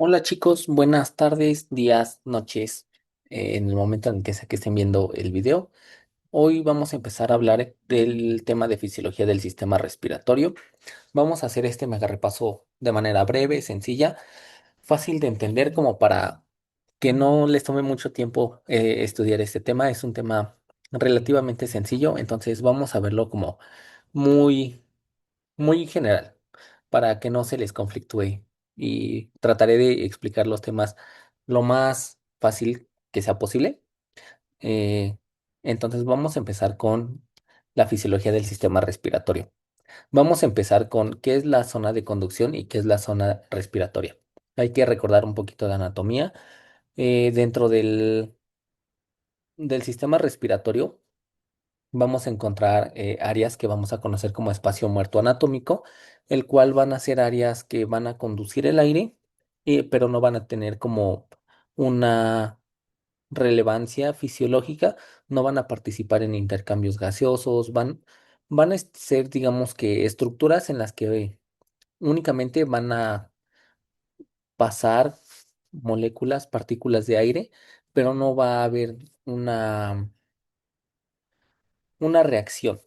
Hola chicos, buenas tardes, días, noches, en el momento en que sea que estén viendo el video. Hoy vamos a empezar a hablar del tema de fisiología del sistema respiratorio. Vamos a hacer este mega repaso de manera breve, sencilla, fácil de entender como para que no les tome mucho tiempo estudiar este tema. Es un tema relativamente sencillo, entonces vamos a verlo como muy muy general, para que no se les conflictúe y trataré de explicar los temas lo más fácil que sea posible. Eh, entonces vamos a empezar con la fisiología del sistema respiratorio. Vamos a empezar con qué es la zona de conducción y qué es la zona respiratoria. Hay que recordar un poquito de anatomía. Dentro del sistema respiratorio vamos a encontrar áreas que vamos a conocer como espacio muerto anatómico, el cual van a ser áreas que van a conducir el aire, pero no van a tener como una relevancia fisiológica, no van a participar en intercambios gaseosos, van a ser, digamos que, estructuras en las que únicamente van a pasar moléculas, partículas de aire, pero no va a haber una reacción.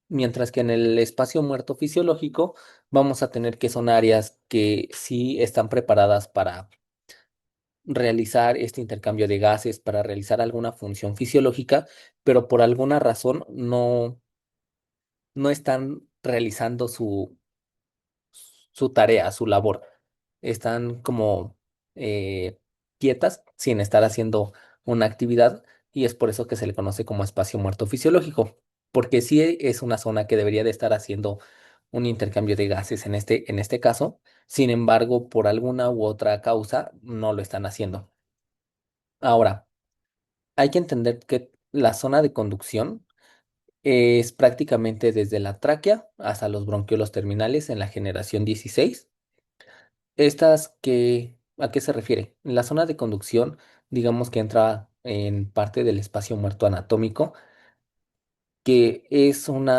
Mientras que en el espacio muerto fisiológico vamos a tener que son áreas que sí están preparadas para realizar este intercambio de gases, para realizar alguna función fisiológica, pero por alguna razón no están realizando su tarea, su labor. Están como eh, quietas sin estar haciendo una actividad y es por eso que se le conoce como espacio muerto fisiológico, porque sí es una zona que debería de estar haciendo un intercambio de gases en este caso, sin embargo, por alguna u otra causa no lo están haciendo. Ahora, hay que entender que la zona de conducción es prácticamente desde la tráquea hasta los bronquiolos terminales en la generación 16. ¿A qué se refiere? La zona de conducción, digamos que entra en parte del espacio muerto anatómico, que es un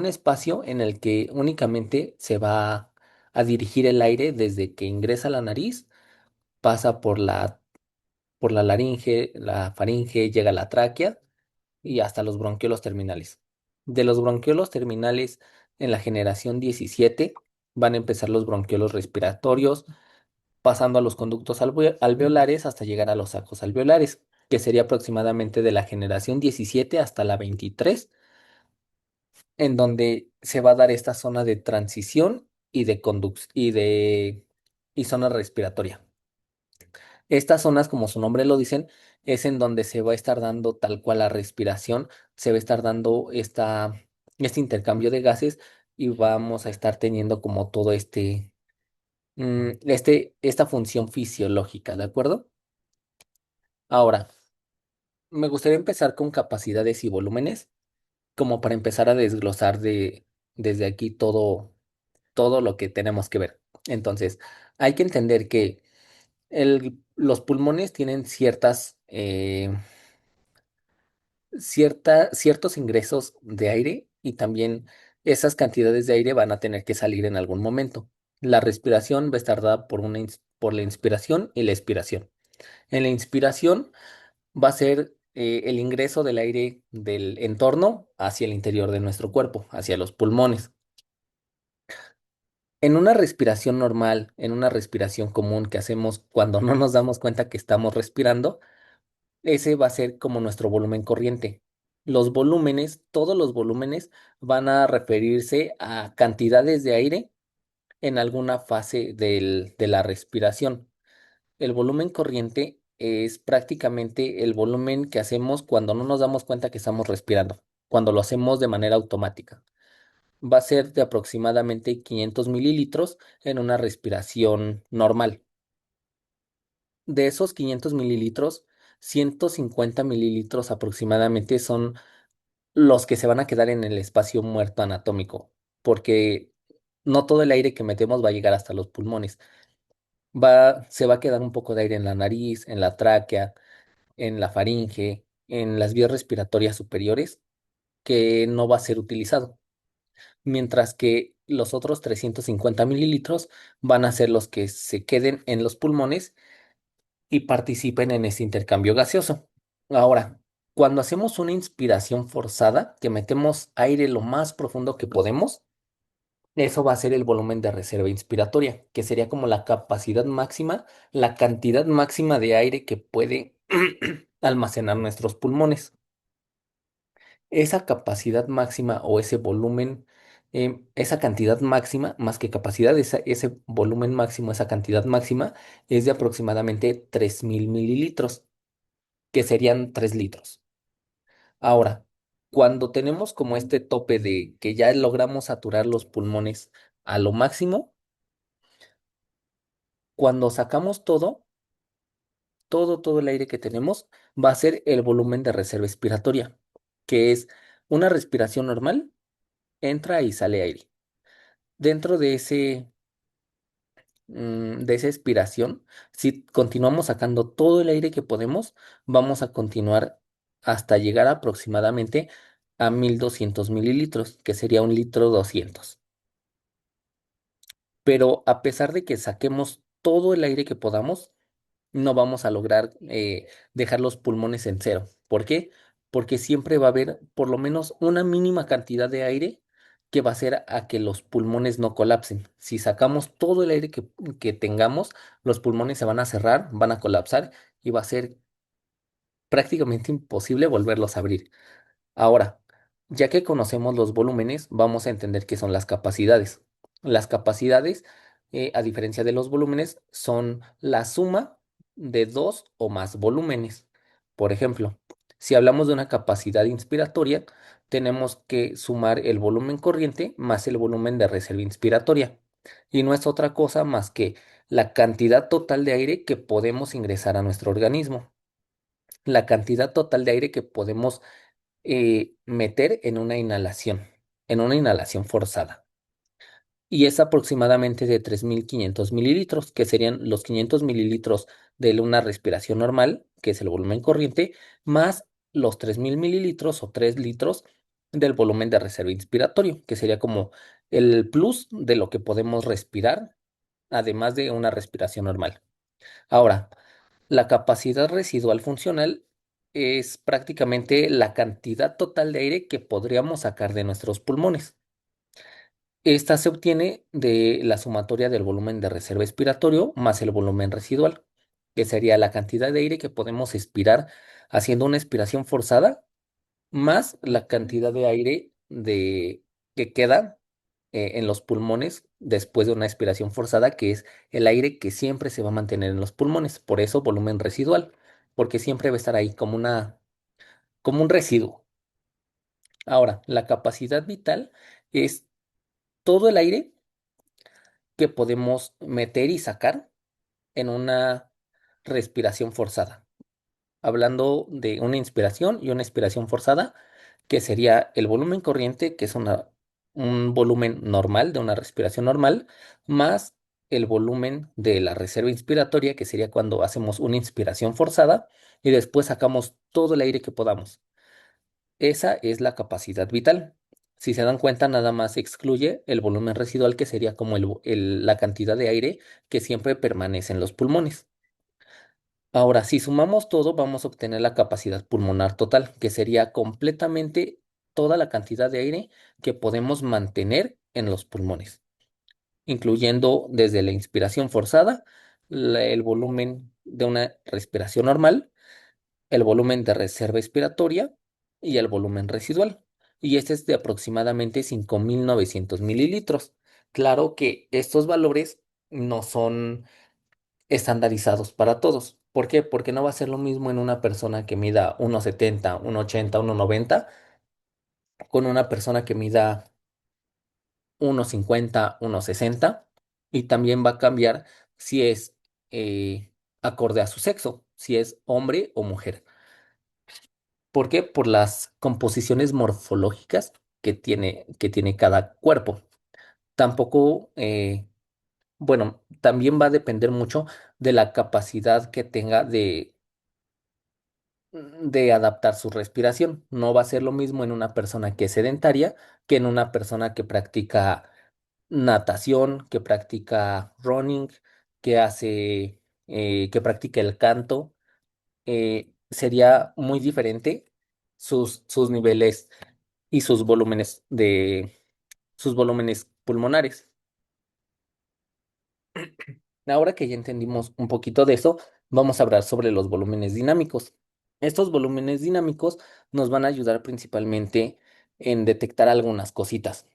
espacio en el que únicamente se va a dirigir el aire desde que ingresa a la nariz, pasa por la laringe, la faringe, llega a la tráquea y hasta los bronquiolos terminales. De los bronquiolos terminales en la generación 17 van a empezar los bronquiolos respiratorios, pasando a los conductos alveolares hasta llegar a los sacos alveolares, que sería aproximadamente de la generación 17 hasta la 23, en donde se va a dar esta zona de transición y de y zona respiratoria. Estas zonas, como su nombre lo dicen, es en donde se va a estar dando tal cual la respiración, se va a estar dando este intercambio de gases y vamos a estar teniendo como todo esta función fisiológica, ¿de acuerdo? Ahora, me gustaría empezar con capacidades y volúmenes, como para empezar a desglosar desde aquí todo lo que tenemos que ver. Entonces, hay que entender que los pulmones tienen ciertos ingresos de aire y también esas cantidades de aire van a tener que salir en algún momento. La respiración va a estar dada por la inspiración y la expiración. En la inspiración va a ser el ingreso del aire del entorno hacia el interior de nuestro cuerpo, hacia los pulmones. En una respiración normal, en una respiración común que hacemos cuando no nos damos cuenta que estamos respirando, ese va a ser como nuestro volumen corriente. Los volúmenes, todos los volúmenes van a referirse a cantidades de aire en alguna fase de la respiración. El volumen corriente es prácticamente el volumen que hacemos cuando no nos damos cuenta que estamos respirando, cuando lo hacemos de manera automática. Va a ser de aproximadamente 500 mililitros en una respiración normal. De esos 500 mililitros, 150 mililitros aproximadamente son los que se van a quedar en el espacio muerto anatómico, porque no todo el aire que metemos va a llegar hasta los pulmones. Se va a quedar un poco de aire en la nariz, en la tráquea, en la faringe, en las vías respiratorias superiores, que no va a ser utilizado. mientras que los otros 350 mililitros van a ser los que se queden en los pulmones y participen en ese intercambio gaseoso. Ahora, cuando hacemos una inspiración forzada, que metemos aire lo más profundo que podemos, eso va a ser el volumen de reserva inspiratoria, que sería como la capacidad máxima, la cantidad máxima de aire que puede almacenar nuestros pulmones. Esa capacidad máxima o ese volumen, esa cantidad máxima, más que capacidad, ese volumen máximo, esa cantidad máxima es de aproximadamente 3000 mililitros, que serían 3 litros. Ahora, cuando tenemos como este tope de que ya logramos saturar los pulmones a lo máximo, cuando sacamos todo el aire que tenemos, va a ser el volumen de reserva expiratoria, que es una respiración normal, entra y sale aire. Dentro de esa expiración, si continuamos sacando todo el aire que podemos, vamos a continuar hasta llegar aproximadamente a 1200 mililitros, que sería 1,2 litros. Pero a pesar de que saquemos todo el aire que podamos, no vamos a lograr dejar los pulmones en cero. ¿Por qué? Porque siempre va a haber por lo menos una mínima cantidad de aire que va a hacer a que los pulmones no colapsen. Si sacamos todo el aire que tengamos, los pulmones se van a cerrar, van a colapsar y va a ser prácticamente imposible volverlos a abrir. Ahora, ya que conocemos los volúmenes, vamos a entender qué son las capacidades. Las capacidades, a diferencia de los volúmenes, son la suma de dos o más volúmenes. Por ejemplo, si hablamos de una capacidad inspiratoria, tenemos que sumar el volumen corriente más el volumen de reserva inspiratoria. Y no es otra cosa más que la cantidad total de aire que podemos ingresar a nuestro organismo. La cantidad total de aire que podemos meter en una inhalación forzada. Y es aproximadamente de 3500 mililitros, que serían los 500 mililitros de una respiración normal, que es el volumen corriente, más los 3000 mililitros o 3 litros del volumen de reserva inspiratorio, que sería como el plus de lo que podemos respirar, además de una respiración normal. Ahora, la capacidad residual funcional es prácticamente la cantidad total de aire que podríamos sacar de nuestros pulmones. Esta se obtiene de la sumatoria del volumen de reserva expiratorio más el volumen residual, que sería la cantidad de aire que podemos expirar haciendo una expiración forzada más la cantidad de aire que queda en los pulmones después de una expiración forzada, que es el aire que siempre se va a mantener en los pulmones. Por eso volumen residual, porque siempre va a estar ahí como un residuo. Ahora, la capacidad vital es todo el aire que podemos meter y sacar en una respiración forzada. Hablando de una inspiración y una expiración forzada, que sería el volumen corriente, que es un volumen normal de una respiración normal, más el volumen de la reserva inspiratoria, que sería cuando hacemos una inspiración forzada y después sacamos todo el aire que podamos. Esa es la capacidad vital. Si se dan cuenta, nada más excluye el volumen residual, que sería como la cantidad de aire que siempre permanece en los pulmones. Ahora, si sumamos todo, vamos a obtener la capacidad pulmonar total, que sería completamente toda la cantidad de aire que podemos mantener en los pulmones, incluyendo desde la inspiración forzada, el volumen de una respiración normal, el volumen de reserva expiratoria y el volumen residual. Y este es de aproximadamente 5900 mililitros. Claro que estos valores no son estandarizados para todos. ¿Por qué? Porque no va a ser lo mismo en una persona que mida 1,70, 1,80, 1,90 con una persona que mida 1,50, 1,60 y también va a cambiar si es acorde a su sexo, si es hombre o mujer. ¿Por qué? Por las composiciones morfológicas que tiene cada cuerpo. Tampoco, bueno, también va a depender mucho de la capacidad que tenga de adaptar su respiración. No va a ser lo mismo en una persona que es sedentaria que en una persona que practica natación, que practica running, que practica el canto. Sería muy diferente sus niveles y sus volúmenes pulmonares. Ahora que ya entendimos un poquito de eso, vamos a hablar sobre los volúmenes dinámicos. Estos volúmenes dinámicos nos van a ayudar principalmente en detectar algunas cositas,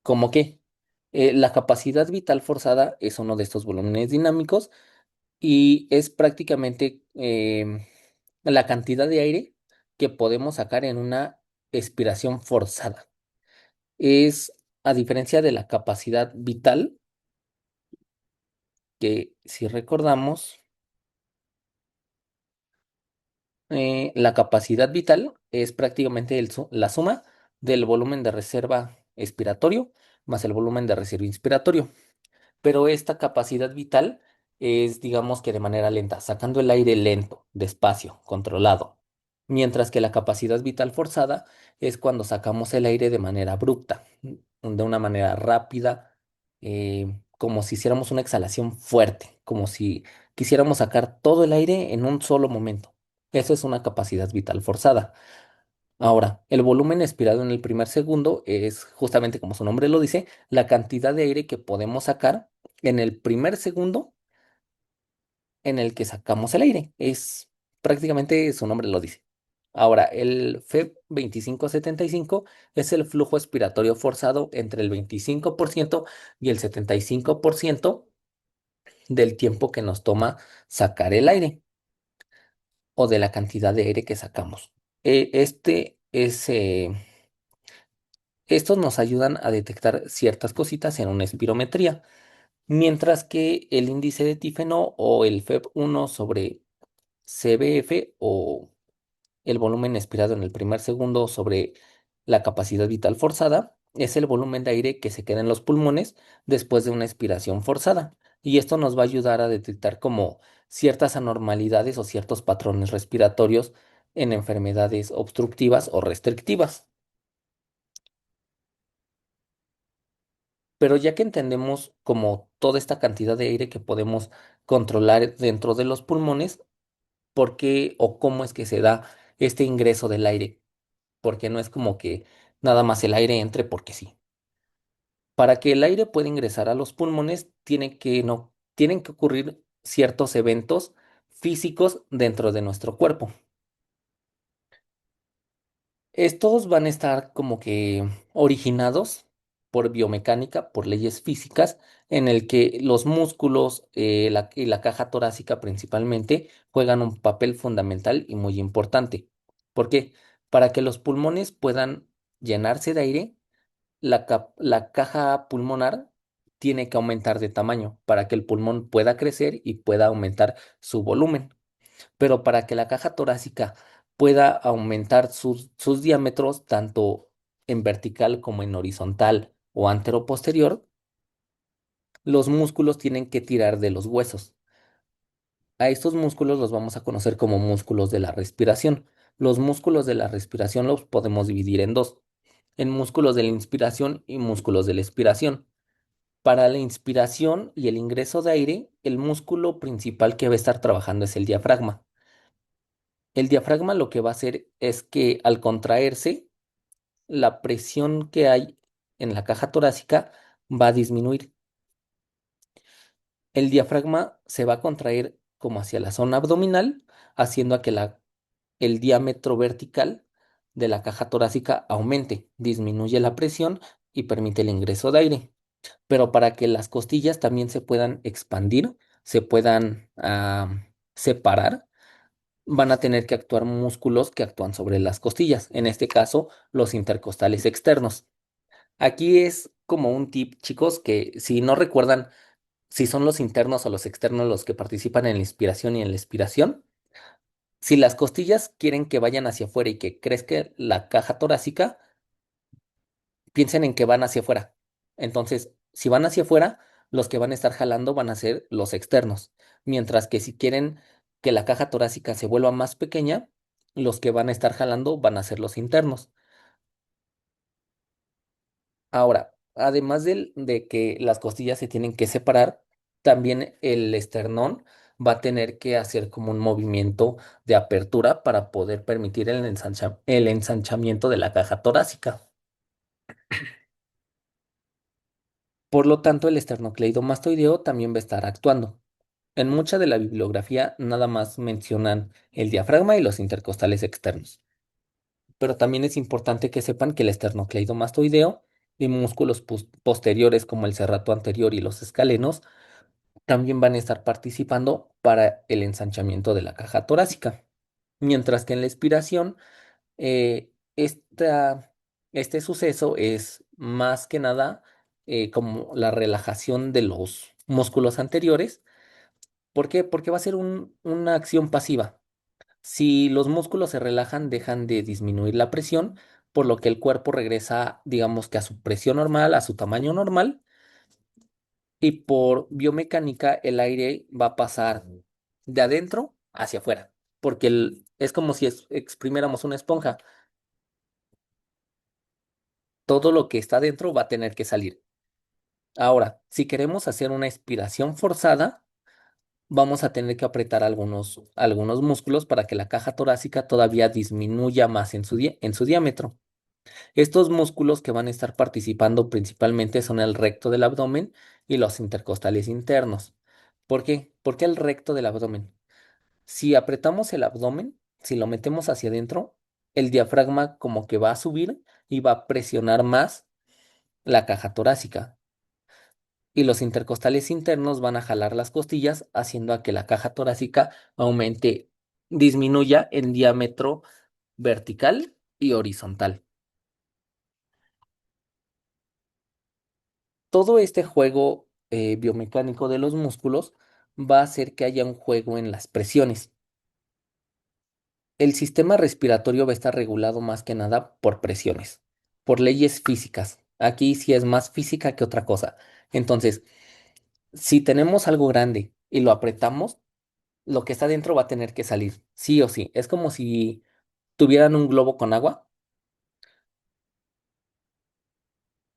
como que la capacidad vital forzada es uno de estos volúmenes dinámicos y es prácticamente la cantidad de aire que podemos sacar en una expiración forzada. Es, a diferencia de la capacidad vital, que si recordamos, la capacidad vital es prácticamente la suma del volumen de reserva expiratorio más el volumen de reserva inspiratorio. Pero esta capacidad vital es, digamos que de manera lenta, sacando el aire lento, despacio, controlado. Mientras que la capacidad vital forzada es cuando sacamos el aire de manera abrupta, de una manera rápida, como si hiciéramos una exhalación fuerte, como si quisiéramos sacar todo el aire en un solo momento. Eso es una capacidad vital forzada. Ahora, el volumen expirado en el primer segundo es justamente como su nombre lo dice, la cantidad de aire que podemos sacar en el primer segundo en el que sacamos el aire. Es prácticamente su nombre lo dice. Ahora, el FEB 2575 es el flujo expiratorio forzado entre el 25% y el 75% del tiempo que nos toma sacar el aire o de la cantidad de aire que sacamos. Estos nos ayudan a detectar ciertas cositas en una espirometría, mientras que el índice de tífeno o el FEB1 sobre CBF o el volumen expirado en el primer segundo sobre la capacidad vital forzada es el volumen de aire que se queda en los pulmones después de una expiración forzada. Y esto nos va a ayudar a detectar como ciertas anormalidades o ciertos patrones respiratorios en enfermedades obstructivas o restrictivas. Pero ya que entendemos como toda esta cantidad de aire que podemos controlar dentro de los pulmones, ¿por qué o cómo es que se da este ingreso del aire? Porque no es como que nada más el aire entre porque sí. Para que el aire pueda ingresar a los pulmones, no, tienen que ocurrir ciertos eventos físicos dentro de nuestro cuerpo. Estos van a estar como que originados por biomecánica, por leyes físicas, en el que los músculos y la caja torácica principalmente juegan un papel fundamental y muy importante. ¿Por qué? Para que los pulmones puedan llenarse de aire, la caja pulmonar tiene que aumentar de tamaño para que el pulmón pueda crecer y pueda aumentar su volumen. Pero para que la caja torácica pueda aumentar sus diámetros, tanto en vertical como en horizontal o anteroposterior, los músculos tienen que tirar de los huesos. A estos músculos los vamos a conocer como músculos de la respiración. Los músculos de la respiración los podemos dividir en dos, en músculos de la inspiración y músculos de la expiración. Para la inspiración y el ingreso de aire, el músculo principal que va a estar trabajando es el diafragma. El diafragma lo que va a hacer es que al contraerse, la presión que hay en la caja torácica va a disminuir. El diafragma se va a contraer como hacia la zona abdominal, haciendo a que el diámetro vertical de la caja torácica aumente, disminuye la presión y permite el ingreso de aire. Pero para que las costillas también se puedan expandir, se puedan separar, van a tener que actuar músculos que actúan sobre las costillas, en este caso los intercostales externos. Aquí es como un tip, chicos, que si no recuerdan si son los internos o los externos los que participan en la inspiración y en la expiración, si las costillas quieren que vayan hacia afuera y que crezca la caja torácica, piensen en que van hacia afuera. Entonces, si van hacia afuera, los que van a estar jalando van a ser los externos, mientras que si quieren que la caja torácica se vuelva más pequeña, Los que van a estar jalando van a ser los internos. Ahora, además de que las costillas se tienen que separar, también el esternón va a tener que hacer como un movimiento de apertura para poder permitir el ensanchamiento de la caja torácica. Por lo tanto, el esternocleidomastoideo también va a estar actuando. En mucha de la bibliografía nada más mencionan el diafragma y los intercostales externos, pero también es importante que sepan que el esternocleidomastoideo y músculos posteriores como el serrato anterior y los escalenos también van a estar participando para el ensanchamiento de la caja torácica. Mientras que en la expiración, eh, esta- este suceso es más que nada como la relajación de los músculos anteriores. ¿Por qué? Porque va a ser una acción pasiva. Si los músculos se relajan, dejan de disminuir la presión, por lo que el cuerpo regresa, digamos que a su presión normal, a su tamaño normal, y por biomecánica el aire va a pasar de adentro hacia afuera, porque es como si exprimiéramos una esponja. Todo lo que está dentro va a tener que salir. Ahora, si queremos hacer una expiración forzada, vamos a tener que apretar algunos músculos para que la caja torácica todavía disminuya más en su diámetro. Estos músculos que van a estar participando principalmente son el recto del abdomen y los intercostales internos. ¿Por qué? ¿Por qué el recto del abdomen? Si apretamos el abdomen, si lo metemos hacia adentro, el diafragma como que va a subir y va a presionar más la caja torácica. Y los intercostales internos van a jalar las costillas, haciendo a que la caja torácica aumente, disminuya en diámetro vertical y horizontal. Todo este juego biomecánico de los músculos va a hacer que haya un juego en las presiones. El sistema respiratorio va a estar regulado más que nada por presiones, por leyes físicas. Aquí sí es más física que otra cosa. Entonces, si tenemos algo grande y lo apretamos, lo que está dentro va a tener que salir, sí o sí. Es como si tuvieran un globo con agua.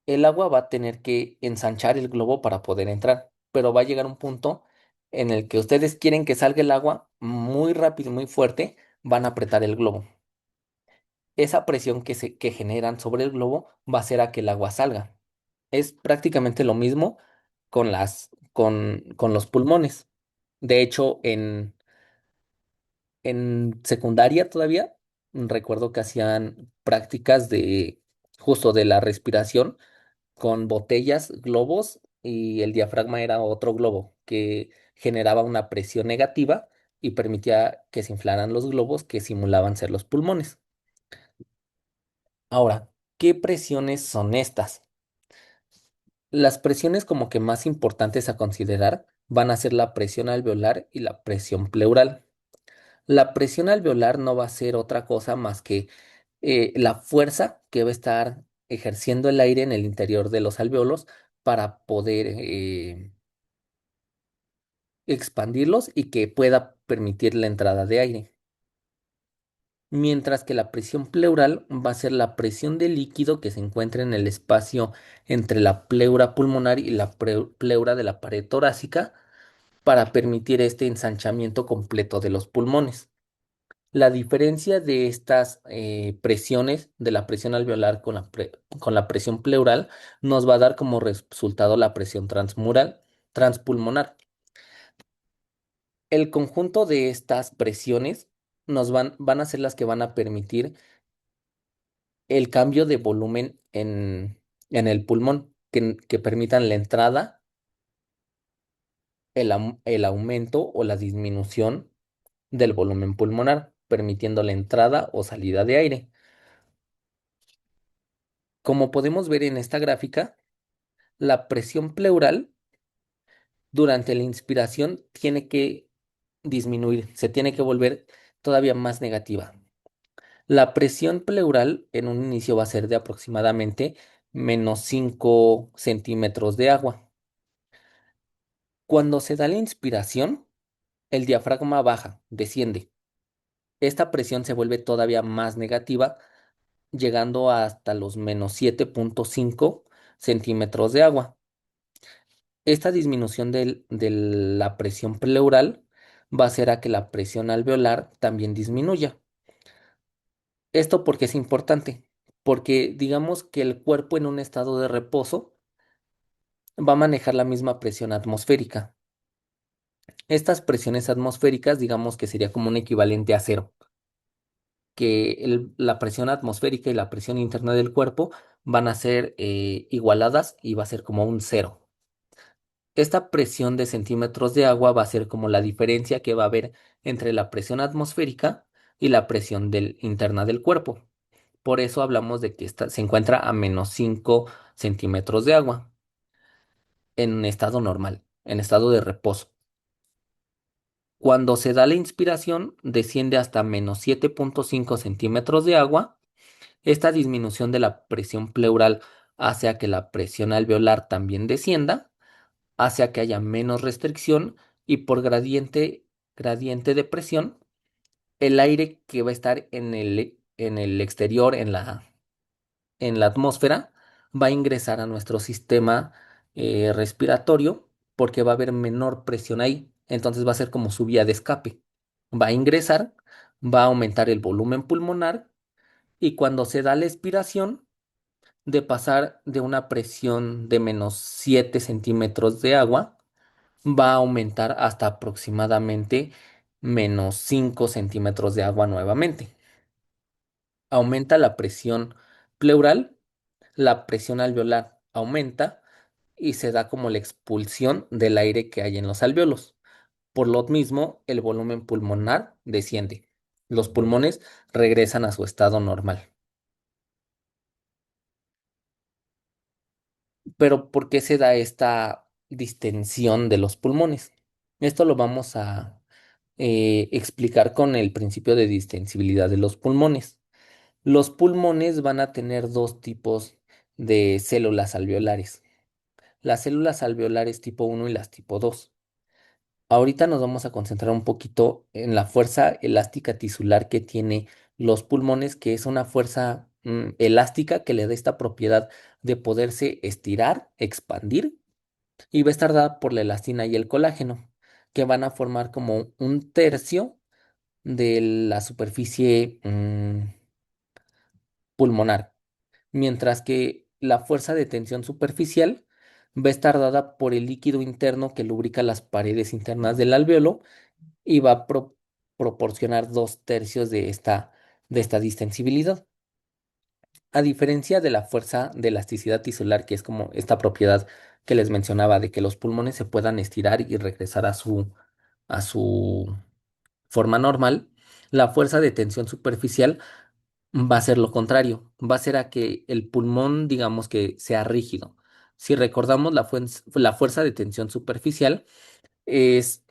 El agua va a tener que ensanchar el globo para poder entrar, pero va a llegar un punto en el que ustedes quieren que salga el agua muy rápido, muy fuerte, van a apretar el globo. Esa presión que generan sobre el globo va a hacer a que el agua salga. Es prácticamente lo mismo con los pulmones. De hecho, en secundaria todavía, recuerdo que hacían prácticas de justo de la respiración con botellas, globos, y el diafragma era otro globo que generaba una presión negativa y permitía que se inflaran los globos que simulaban ser los pulmones. Ahora, ¿qué presiones son estas? Las presiones como que más importantes a considerar van a ser la presión alveolar y la presión pleural. La presión alveolar no va a ser otra cosa más que la fuerza que va a estar ejerciendo el aire en el interior de los alveolos para poder expandirlos y que pueda permitir la entrada de aire. Mientras que la presión pleural va a ser la presión de líquido que se encuentra en el espacio entre la pleura pulmonar y la pleura de la pared torácica para permitir este ensanchamiento completo de los pulmones. La diferencia de estas presiones, de la presión alveolar con la presión pleural, nos va a dar como resultado la presión transpulmonar. El conjunto de estas presiones van a ser las que van a permitir el cambio de volumen en el pulmón, que permitan la entrada, el aumento o la disminución del volumen pulmonar, permitiendo la entrada o salida de aire. Como podemos ver en esta gráfica, la presión pleural durante la inspiración tiene que disminuir, se tiene que volver todavía más negativa. La presión pleural en un inicio va a ser de aproximadamente -5 centímetros de agua. Cuando se da la inspiración, el diafragma baja, desciende. esta presión se vuelve todavía más negativa, llegando hasta los -7.5 centímetros de agua. Esta disminución de la presión pleural va a hacer a que la presión alveolar también disminuya. ¿Esto porque es importante? Porque digamos que el cuerpo en un estado de reposo va a manejar la misma presión atmosférica. Estas presiones atmosféricas, digamos que sería como un equivalente a cero, que la presión atmosférica y la presión interna del cuerpo van a ser igualadas y va a ser como un cero. Esta presión de centímetros de agua va a ser como la diferencia que va a haber entre la presión atmosférica y la presión interna del cuerpo. Por eso hablamos de que se encuentra a -5 centímetros de agua en un estado normal, en estado de reposo. Cuando se da la inspiración, desciende hasta -7.5 centímetros de agua. Esta disminución de la presión pleural hace a que la presión alveolar también descienda, hace a que haya menos restricción y por gradiente de presión, el aire que va a estar en el exterior, en la atmósfera, va a ingresar a nuestro sistema respiratorio porque va a haber menor presión ahí. Entonces va a ser como su vía de escape. Va a ingresar, va a aumentar el volumen pulmonar y cuando se da la expiración, de pasar de una presión de -7 centímetros de agua, va a aumentar hasta aproximadamente -5 centímetros de agua nuevamente. Aumenta la presión pleural, la presión alveolar aumenta y se da como la expulsión del aire que hay en los alvéolos. Por lo mismo, el volumen pulmonar desciende. Los pulmones regresan a su estado normal. Pero ¿por qué se da esta distensión de los pulmones? Esto lo vamos a explicar con el principio de distensibilidad de los pulmones. Los pulmones van a tener dos tipos de células alveolares. Las células alveolares tipo uno y las tipo 2. Ahorita nos vamos a concentrar un poquito en la fuerza elástica tisular que tiene los pulmones, que es una fuerza elástica que le da esta propiedad de poderse estirar, expandir, y va a estar dada por la elastina y el colágeno, que van a formar como un tercio de la superficie pulmonar, mientras que la fuerza de tensión superficial va a estar dada por el líquido interno que lubrica las paredes internas del alvéolo y va a proporcionar 2/3 de esta distensibilidad. A diferencia de la fuerza de elasticidad tisular, que es como esta propiedad que les mencionaba de que los pulmones se puedan estirar y regresar a su forma normal, la fuerza de tensión superficial va a ser lo contrario, va a ser a que el pulmón, digamos que sea rígido. Si recordamos la fuerza de tensión superficial, es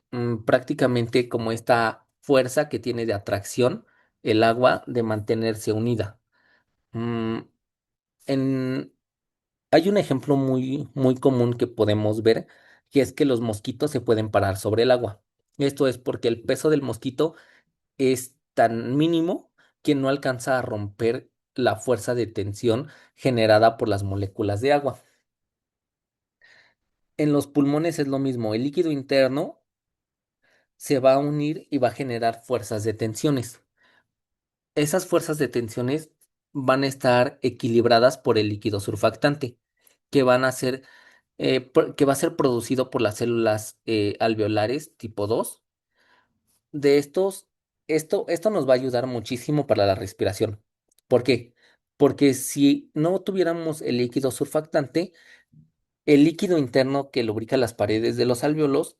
prácticamente como esta fuerza que tiene de atracción el agua de mantenerse unida. Mm, en, Hay un ejemplo muy, muy común que podemos ver, que es que los mosquitos se pueden parar sobre el agua. Esto es porque el peso del mosquito es tan mínimo que no alcanza a romper la fuerza de tensión generada por las moléculas de agua. En los pulmones es lo mismo, el líquido interno se va a unir y va a generar fuerzas de tensiones. Esas fuerzas de tensiones van a estar equilibradas por el líquido surfactante, que que va a ser producido por las células alveolares tipo 2. De estos, esto nos va a ayudar muchísimo para la respiración. ¿Por qué? Porque si no tuviéramos el líquido surfactante, el líquido interno que lubrica las paredes de los alvéolos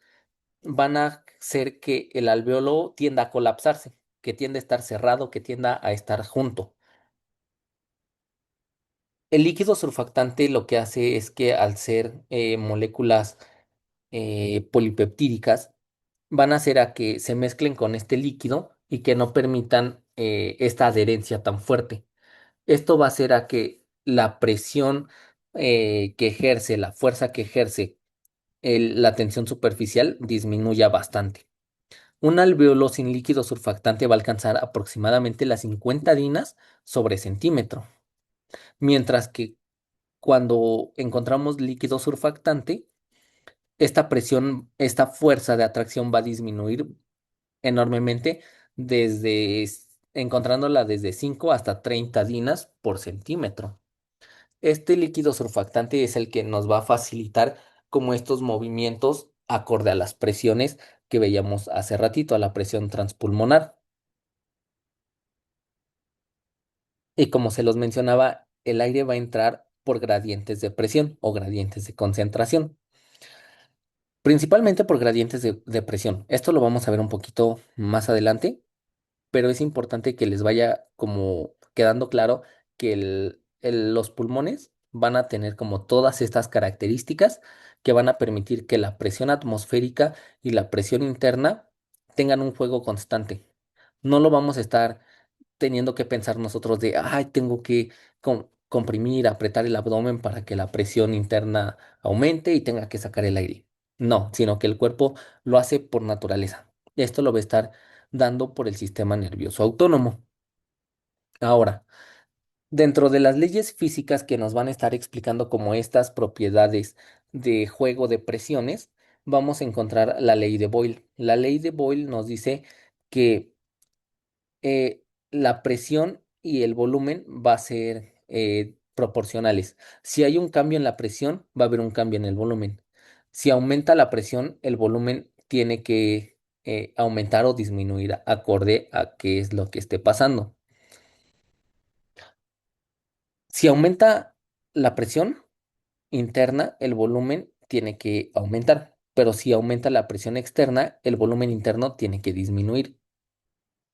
van a hacer que el alvéolo tienda a colapsarse, que tienda a estar cerrado, que tienda a estar junto. El líquido surfactante lo que hace es que al ser moléculas polipeptídicas, van a hacer a que se mezclen con este líquido y que no permitan esta adherencia tan fuerte. Esto va a hacer a que la presión que ejerce, la fuerza que ejerce la tensión superficial disminuya bastante. Un alveolo sin líquido surfactante va a alcanzar aproximadamente las 50 dinas sobre centímetro, mientras que cuando encontramos líquido surfactante, esta presión, esta fuerza de atracción va a disminuir enormemente encontrándola desde 5 hasta 30 dinas por centímetro. Este líquido surfactante es el que nos va a facilitar como estos movimientos acorde a las presiones que veíamos hace ratito, a la presión transpulmonar. Y como se los mencionaba, el aire va a entrar por gradientes de presión o gradientes de concentración, principalmente por gradientes de presión. Esto lo vamos a ver un poquito más adelante, pero es importante que les vaya como quedando claro que los pulmones van a tener como todas estas características que van a permitir que la presión atmosférica y la presión interna tengan un juego constante. No lo vamos a estar teniendo que pensar nosotros de, ay, tengo que comprimir, apretar el abdomen para que la presión interna aumente y tenga que sacar el aire. No, sino que el cuerpo lo hace por naturaleza. Esto lo va a estar dando por el sistema nervioso autónomo. Ahora, dentro de las leyes físicas que nos van a estar explicando como estas propiedades de juego de presiones, vamos a encontrar la ley de Boyle. La ley de Boyle nos dice que la presión y el volumen va a ser proporcionales. Si hay un cambio en la presión, va a haber un cambio en el volumen. Si aumenta la presión, el volumen tiene que aumentar o disminuir acorde a qué es lo que esté pasando. Si aumenta la presión interna, el volumen tiene que aumentar. Pero si aumenta la presión externa, el volumen interno tiene que disminuir.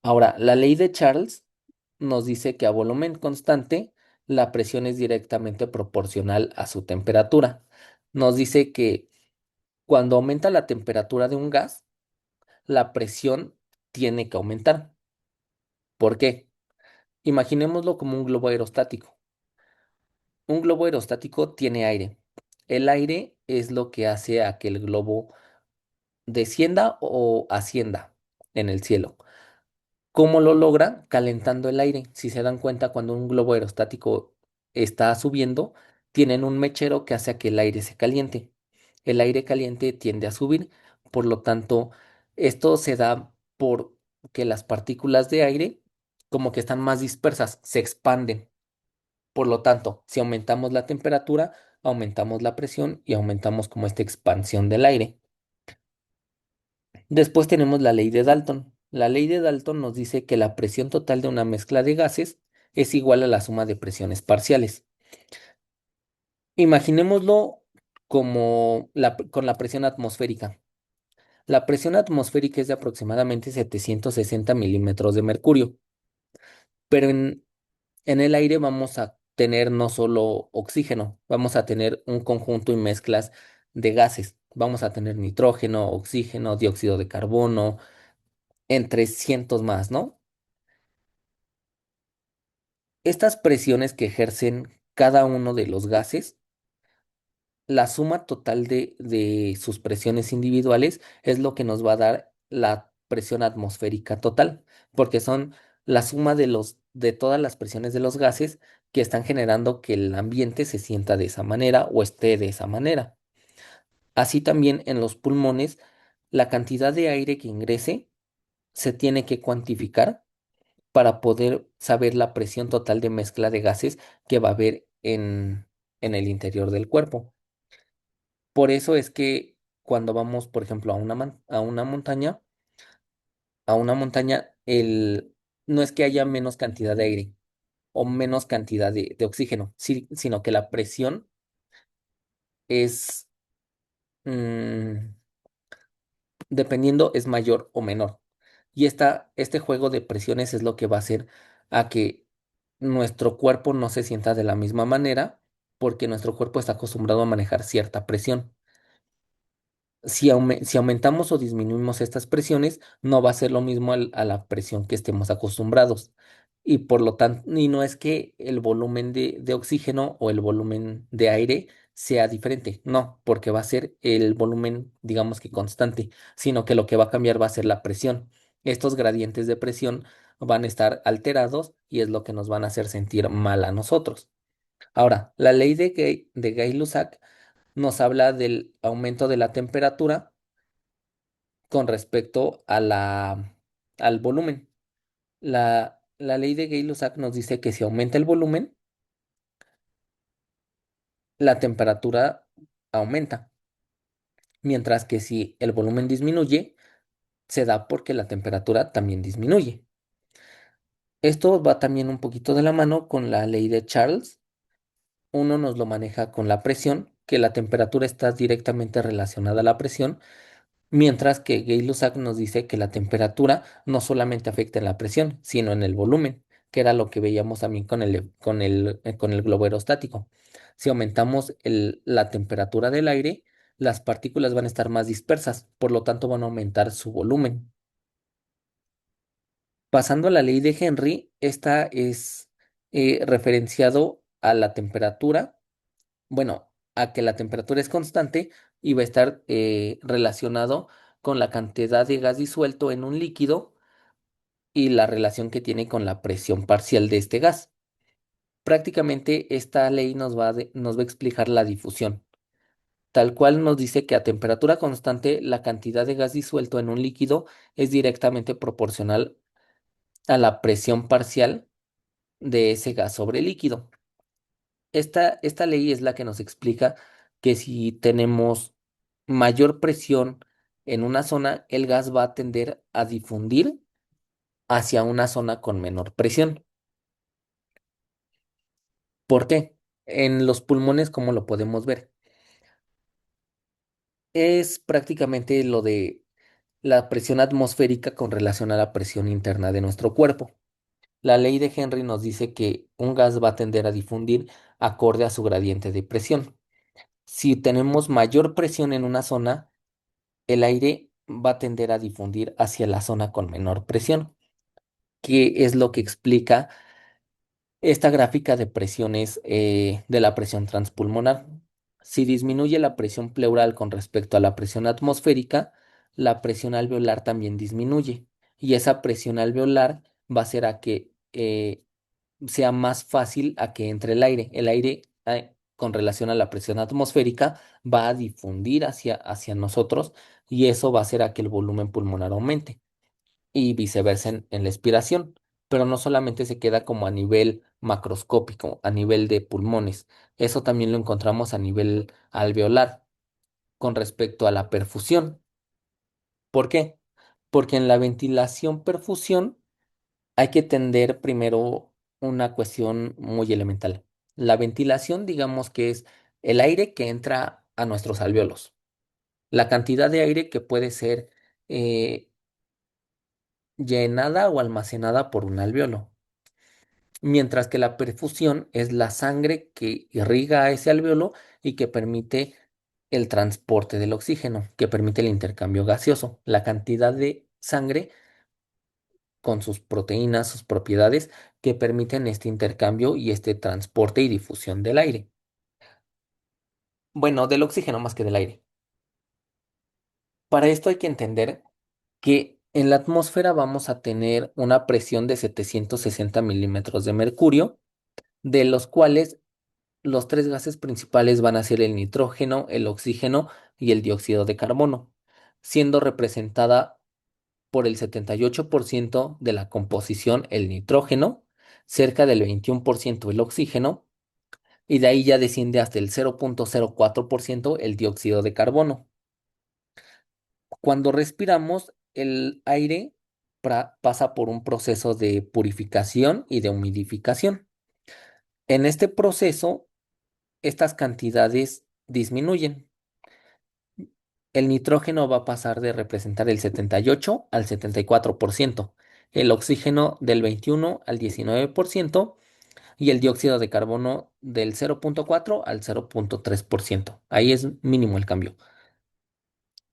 Ahora, la ley de Charles nos dice que a volumen constante, la presión es directamente proporcional a su temperatura. Nos dice que cuando aumenta la temperatura de un gas, la presión tiene que aumentar. ¿Por qué? Imaginémoslo como un globo aerostático. Un globo aerostático tiene aire. El aire es lo que hace a que el globo descienda o ascienda en el cielo. ¿Cómo lo logra? Calentando el aire. Si se dan cuenta, cuando un globo aerostático está subiendo, tienen un mechero que hace a que el aire se caliente. El aire caliente tiende a subir, por lo tanto, esto se da por que las partículas de aire como que están más dispersas, se expanden. Por lo tanto, si aumentamos la temperatura, aumentamos la presión y aumentamos como esta expansión del aire. Después tenemos la ley de Dalton. La ley de Dalton nos dice que la presión total de una mezcla de gases es igual a la suma de presiones parciales. Imaginémoslo como con la presión atmosférica. La presión atmosférica es de aproximadamente 760 milímetros de mercurio, pero en el aire vamos a tener no solo oxígeno, vamos a tener un conjunto y mezclas de gases. Vamos a tener nitrógeno, oxígeno, dióxido de carbono, entre cientos más, ¿no? Estas presiones que ejercen cada uno de los gases, la suma total de sus presiones individuales es lo que nos va a dar la presión atmosférica total, porque son la suma de todas las presiones de los gases que están generando que el ambiente se sienta de esa manera o esté de esa manera. Así también en los pulmones, la cantidad de aire que ingrese se tiene que cuantificar para poder saber la presión total de mezcla de gases que va a haber en el interior del cuerpo. Por eso es que cuando vamos, por ejemplo, a una montaña, no es que haya menos cantidad de aire o menos cantidad de oxígeno, sino que la presión es, mm, dependiendo, es mayor o menor. Y este juego de presiones es lo que va a hacer a que nuestro cuerpo no se sienta de la misma manera porque nuestro cuerpo está acostumbrado a manejar cierta presión. Si aumentamos o disminuimos estas presiones, no va a ser lo mismo a la presión que estemos acostumbrados. Y por lo tanto, y no es que el volumen de oxígeno o el volumen de aire sea diferente. No, porque va a ser el volumen, digamos que constante, sino que lo que va a cambiar va a ser la presión. Estos gradientes de presión van a estar alterados y es lo que nos van a hacer sentir mal a nosotros. Ahora, la ley de Gay-Lussac nos habla del aumento de la temperatura con respecto a al volumen. La ley de Gay-Lussac nos dice que si aumenta el volumen, la temperatura aumenta, mientras que si el volumen disminuye, se da porque la temperatura también disminuye. Esto va también un poquito de la mano con la ley de Charles. Uno nos lo maneja con la presión, que la temperatura está directamente relacionada a la presión, mientras que Gay-Lussac nos dice que la temperatura no solamente afecta en la presión, sino en el volumen, que era lo que veíamos también con el globo aerostático. Si aumentamos la temperatura del aire, las partículas van a estar más dispersas, por lo tanto van a aumentar su volumen. Pasando a la ley de Henry, esta es referenciado a la temperatura, bueno, a que la temperatura es constante y va a estar relacionado con la cantidad de gas disuelto en un líquido y la relación que tiene con la presión parcial de este gas. Prácticamente esta ley nos va a explicar la difusión. Tal cual nos dice que a temperatura constante la cantidad de gas disuelto en un líquido es directamente proporcional a la presión parcial de ese gas sobre el líquido. Esta ley es la que nos explica que si tenemos mayor presión en una zona, el gas va a tender a difundir hacia una zona con menor presión. ¿Por qué? En los pulmones, ¿cómo lo podemos ver? Es prácticamente lo de la presión atmosférica con relación a la presión interna de nuestro cuerpo. La ley de Henry nos dice que un gas va a tender a difundir acorde a su gradiente de presión. Si tenemos mayor presión en una zona, el aire va a tender a difundir hacia la zona con menor presión, que es lo que explica esta gráfica de presiones de la presión transpulmonar. Si disminuye la presión pleural con respecto a la presión atmosférica, la presión alveolar también disminuye y esa presión alveolar va a hacer a que sea más fácil a que entre el aire. El aire, con relación a la presión atmosférica, va a difundir hacia nosotros y eso va a hacer a que el volumen pulmonar aumente y viceversa en la expiración. Pero no solamente se queda como a nivel macroscópico, a nivel de pulmones, eso también lo encontramos a nivel alveolar con respecto a la perfusión. ¿Por qué? Porque en la ventilación perfusión hay que entender primero una cuestión muy elemental. La ventilación, digamos que es el aire que entra a nuestros alvéolos, la cantidad de aire que puede ser eh, llenada o almacenada por un alvéolo, mientras que la perfusión es la sangre que irriga a ese alvéolo y que permite el transporte del oxígeno, que permite el intercambio gaseoso. La cantidad de sangre con sus proteínas, sus propiedades que permiten este intercambio y este transporte y difusión del aire. Bueno, del oxígeno más que del aire. Para esto hay que entender que en la atmósfera vamos a tener una presión de 760 milímetros de mercurio, de los cuales los tres gases principales van a ser el nitrógeno, el oxígeno y el dióxido de carbono, siendo representada por el 78% de la composición el nitrógeno, cerca del 21% el oxígeno, y de ahí ya desciende hasta el 0,04% el dióxido de carbono. Cuando respiramos, el aire pasa por un proceso de purificación y de humidificación. En este proceso, estas cantidades disminuyen. El nitrógeno va a pasar de representar el 78 al 74%, el oxígeno del 21 al 19% y el dióxido de carbono del 0,4 al 0,3%. Ahí es mínimo el cambio.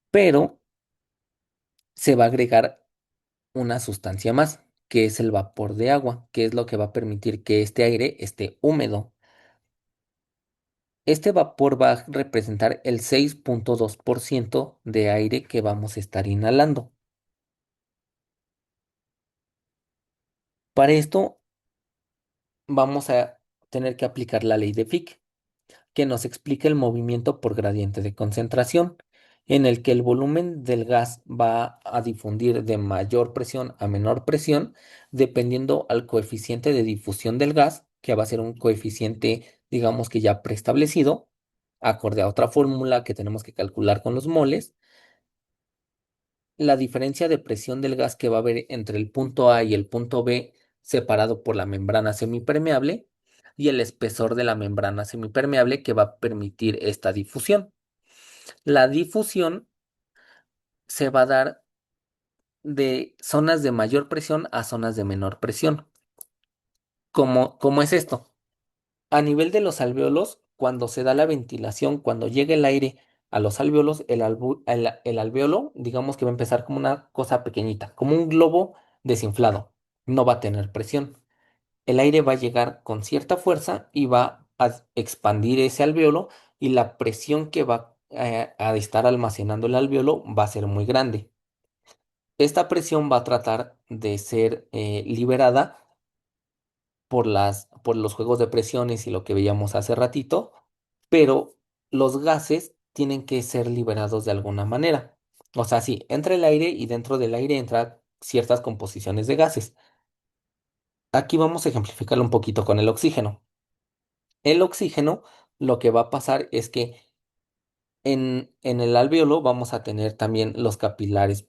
Pero se va a agregar una sustancia más, que es el vapor de agua, que es lo que va a permitir que este aire esté húmedo. Este vapor va a representar el 6,2% de aire que vamos a estar inhalando. Para esto vamos a tener que aplicar la ley de Fick, que nos explica el movimiento por gradiente de concentración, en el que el volumen del gas va a difundir de mayor presión a menor presión, dependiendo al coeficiente de difusión del gas, que va a ser un coeficiente, digamos que ya preestablecido, acorde a otra fórmula que tenemos que calcular con los moles. La diferencia de presión del gas que va a haber entre el punto A y el punto B, separado por la membrana semipermeable, y el espesor de la membrana semipermeable que va a permitir esta difusión. La difusión se va a dar de zonas de mayor presión a zonas de menor presión. ¿Cómo es esto? A nivel de los alvéolos, cuando se da la ventilación, cuando llega el aire a los alvéolos, el alvéolo, digamos que va a empezar como una cosa pequeñita, como un globo desinflado. No va a tener presión. El aire va a llegar con cierta fuerza y va a expandir ese alvéolo y la presión que va a estar almacenando el alvéolo va a ser muy grande. Esta presión va a tratar de ser liberada por los juegos de presiones y lo que veíamos hace ratito, pero los gases tienen que ser liberados de alguna manera. O sea, sí, entra el aire y dentro del aire entra ciertas composiciones de gases. Aquí vamos a ejemplificarlo un poquito con el oxígeno. El oxígeno, lo que va a pasar es que en el alvéolo vamos a tener también los capilares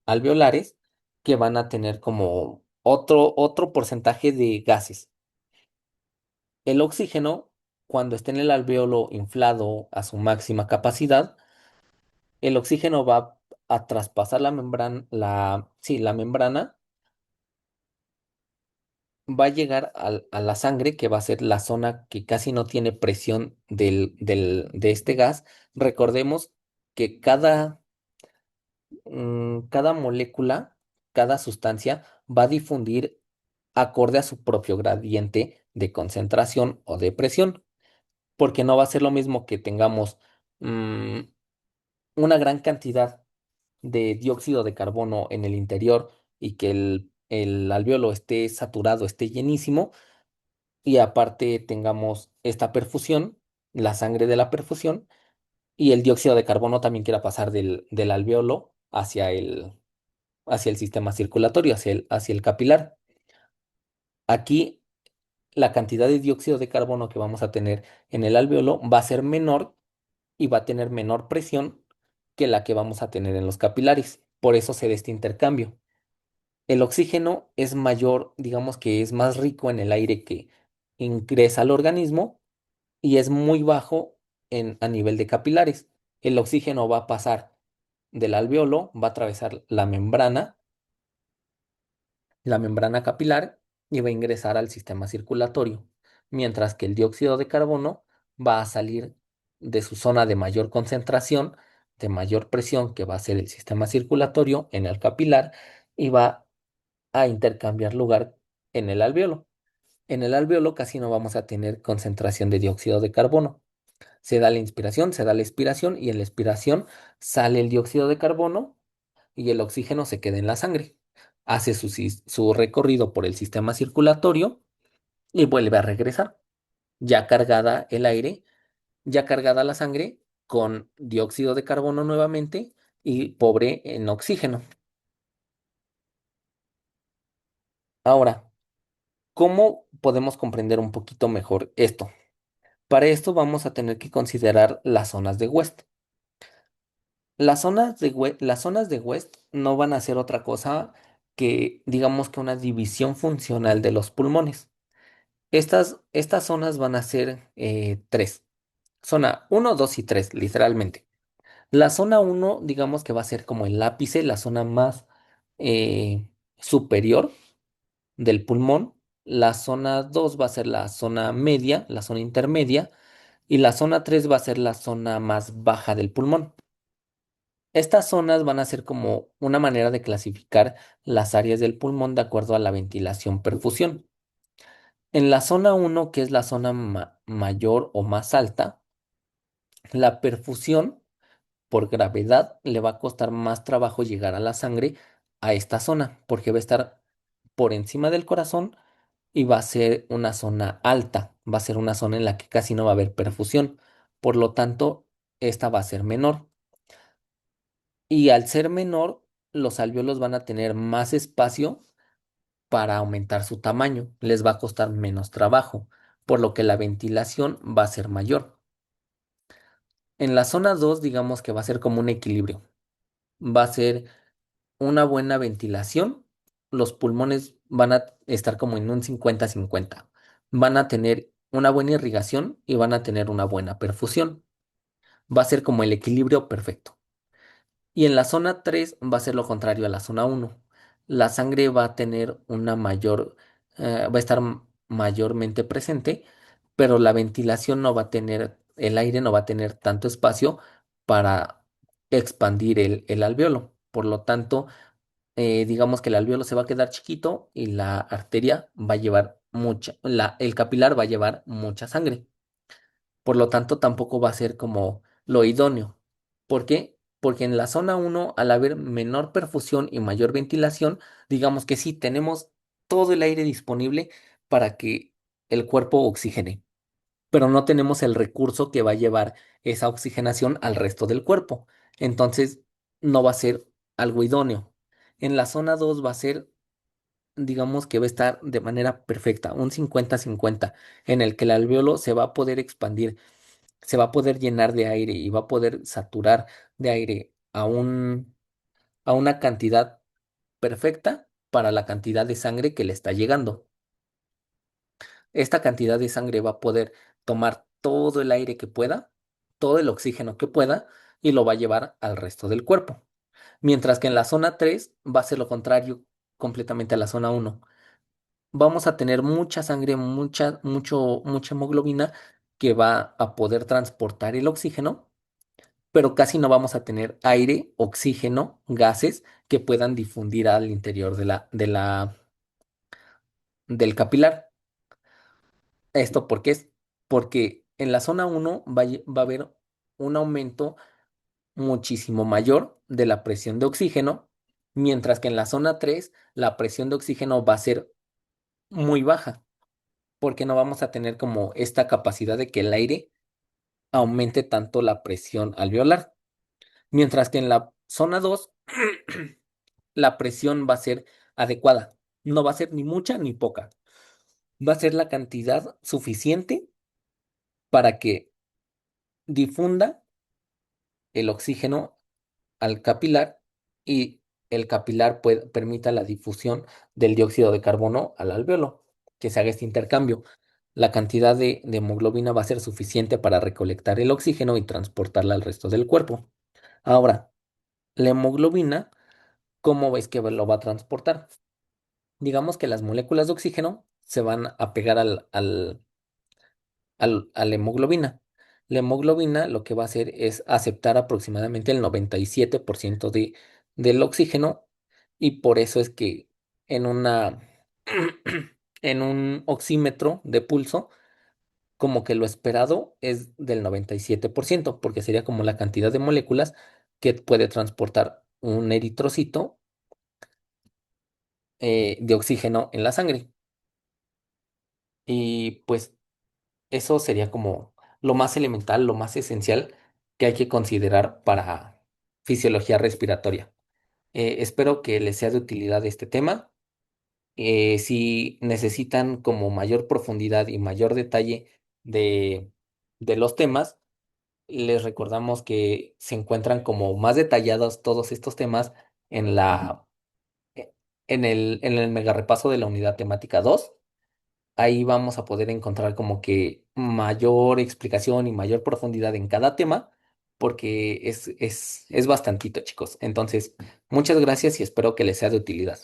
alveolares que van a tener como otro porcentaje de gases. El oxígeno, cuando esté en el alvéolo inflado a su máxima capacidad, el oxígeno va a traspasar la membrana, sí, la membrana, va a llegar a la sangre, que va a ser la zona que casi no tiene presión de este gas. Recordemos que cada molécula, cada sustancia va a difundir acorde a su propio gradiente de concentración o de presión, porque no va a ser lo mismo que tengamos mm, una gran cantidad de dióxido de carbono en el interior y que el alvéolo esté saturado, esté llenísimo, y aparte tengamos esta perfusión, la sangre de la perfusión, y el dióxido de carbono también quiera pasar del alvéolo hacia el sistema circulatorio, hacia el capilar. Aquí la cantidad de dióxido de carbono que vamos a tener en el alvéolo va a ser menor y va a tener menor presión que la que vamos a tener en los capilares. Por eso se da este intercambio. El oxígeno es mayor, digamos que es más rico en el aire que ingresa al organismo y es muy bajo a nivel de capilares. El oxígeno va a pasar del alvéolo, va a atravesar la membrana capilar y va a ingresar al sistema circulatorio, mientras que el dióxido de carbono va a salir de su zona de mayor concentración, de mayor presión, que va a ser el sistema circulatorio en el capilar, y va a intercambiar lugar en el alvéolo. En el alvéolo casi no vamos a tener concentración de dióxido de carbono. Se da la inspiración, se da la expiración y en la expiración sale el dióxido de carbono y el oxígeno se queda en la sangre. Hace su recorrido por el sistema circulatorio y vuelve a regresar, ya cargada el aire, ya cargada la sangre con dióxido de carbono nuevamente y pobre en oxígeno. Ahora, ¿cómo podemos comprender un poquito mejor esto? Para esto vamos a tener que considerar las zonas de West. Las zonas de West no van a ser otra cosa que, digamos que una división funcional de los pulmones. Estas zonas van a ser tres. Zona uno, 2 y 3, literalmente. La zona uno, digamos que va a ser como el ápice, la zona más eh, superior del pulmón. La zona 2 va a ser la zona media, la zona intermedia. Y la zona 3 va a ser la zona más baja del pulmón. Estas zonas van a ser como una manera de clasificar las áreas del pulmón de acuerdo a la ventilación-perfusión. En la zona uno, que es la zona mayor o más alta, la perfusión por gravedad le va a costar más trabajo llegar a la sangre a esta zona, porque va a estar por encima del corazón y va a ser una zona alta, va a ser una zona en la que casi no va a haber perfusión. Por lo tanto, esta va a ser menor. Y al ser menor, los alvéolos van a tener más espacio para aumentar su tamaño, les va a costar menos trabajo, por lo que la ventilación va a ser mayor. En la zona 2, digamos que va a ser como un equilibrio. Va a ser una buena ventilación, los pulmones van a estar como en un 50-50. Van a tener una buena irrigación y van a tener una buena perfusión. Va a ser como el equilibrio perfecto. Y en la zona 3 va a ser lo contrario a la zona uno. La sangre va a tener una mayor, va a estar mayormente presente, pero la ventilación no va a tener, el aire no va a tener tanto espacio para expandir el alveolo. Por lo tanto, digamos que el alveolo se va a quedar chiquito y la arteria va a llevar mucha, el capilar va a llevar mucha sangre. Por lo tanto, tampoco va a ser como lo idóneo. ¿Por qué? Porque en la zona uno, al haber menor perfusión y mayor ventilación, digamos que sí tenemos todo el aire disponible para que el cuerpo oxigene, pero no tenemos el recurso que va a llevar esa oxigenación al resto del cuerpo. Entonces, no va a ser algo idóneo. En la zona 2 va a ser, digamos que va a estar de manera perfecta, un 50-50, en el que el alveolo se va a poder expandir, se va a poder llenar de aire y va a poder saturar de aire a una cantidad perfecta para la cantidad de sangre que le está llegando. Esta cantidad de sangre va a poder tomar todo el aire que pueda, todo el oxígeno que pueda y lo va a llevar al resto del cuerpo. Mientras que en la zona 3 va a ser lo contrario completamente a la zona uno. Vamos a tener mucha sangre, mucha hemoglobina que va a poder transportar el oxígeno, pero casi no vamos a tener aire, oxígeno, gases que puedan difundir al interior del capilar. ¿Esto por qué es? Porque en la zona uno va a haber un aumento muchísimo mayor de la presión de oxígeno, mientras que en la zona 3 la presión de oxígeno va a ser muy baja, porque no vamos a tener como esta capacidad de que el aire aumente tanto la presión alveolar. Mientras que en la zona 2 la presión va a ser adecuada. No va a ser ni mucha ni poca. Va a ser la cantidad suficiente para que difunda el oxígeno al capilar y el capilar permita la difusión del dióxido de carbono al alveolo, que se haga este intercambio. La cantidad de hemoglobina va a ser suficiente para recolectar el oxígeno y transportarla al resto del cuerpo. Ahora, la hemoglobina, ¿cómo ves que lo va a transportar? Digamos que las moléculas de oxígeno se van a pegar a la hemoglobina. La hemoglobina lo que va a hacer es aceptar aproximadamente el 97% del oxígeno y por eso es que en en un oxímetro de pulso, como que lo esperado es del 97%, porque sería como la cantidad de moléculas que puede transportar un eritrocito de oxígeno en la sangre. Y pues eso sería como lo más elemental, lo más esencial que hay que considerar para fisiología respiratoria. Espero que les sea de utilidad este tema. Si necesitan como mayor profundidad y mayor detalle de, de los temas, les recordamos que se encuentran como más detallados todos estos temas en eh, en el mega repaso de la unidad temática 2. Ahí vamos a poder encontrar como que mayor explicación y mayor profundidad en cada tema, porque es bastantito, chicos. Entonces, muchas gracias y espero que les sea de utilidad.